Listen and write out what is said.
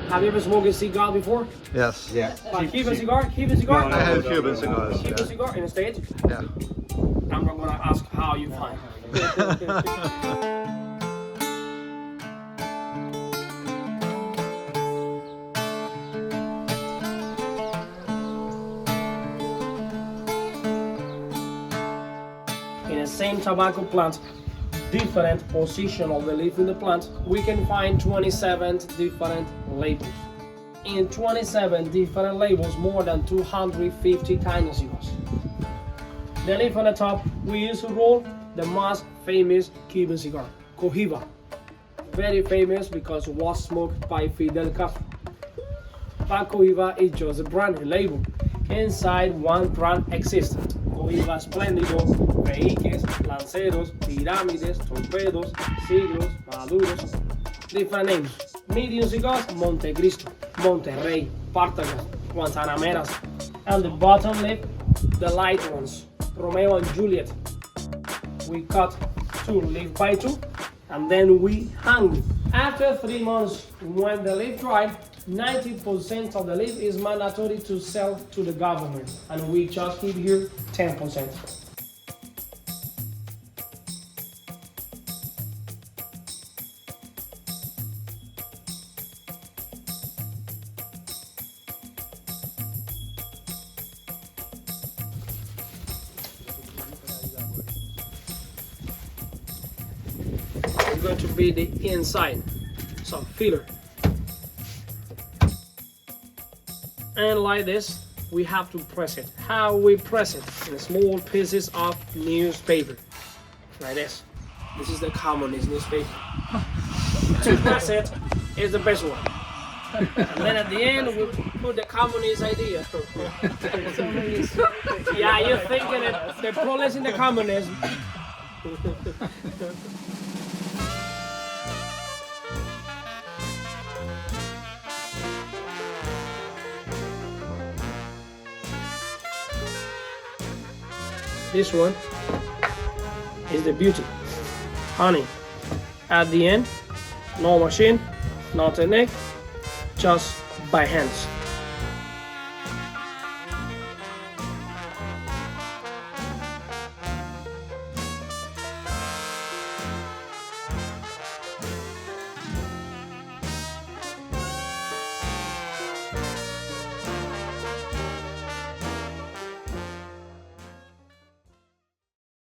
Have you ever smoked a cigar before? Yes. Yeah. Like Cuban cigar? Cuban cigar? I have Cuban cigars. Cuban Yeah. cigar in the States? Yeah. I'm not gonna ask how you find it. In the same tobacco plant, different position of the leaf in the plant, we can find 27 different labels. In 27 different labels, more than 250 kinds of cigars. The leaf on the top, we used to roll the most famous Cuban cigar, Cohiba. Very famous because it was smoked by Fidel Castro. But Cohiba is just a brand, a label. Inside, one brand existed. Cohiba Espléndidos, Vehíques, Lanceros, Pirámides, Torpedos, Siglos, Maduros, different names. Medium cigars, Montecristo, Monterrey, Partagas, Guantanameras. And the bottom lip, the light ones, Romeo and Juliet. We cut 2 leaf by 2 and then we hang. After 3 months, when the leaf dried, 90% of the leaf is mandatory to sell to the government, and we just keep here 10%. It's going to be the inside, some filler. And like this, we have to press it. How we press it? In small pieces of newspaper. Like this. This is the communist newspaper. To press it is the best one. And then at the end, we put the communist idea. Yeah, you're thinking that they're prolesing the communism. This one is the beauty. Honey. At the end, no machine, no technique, just by hands.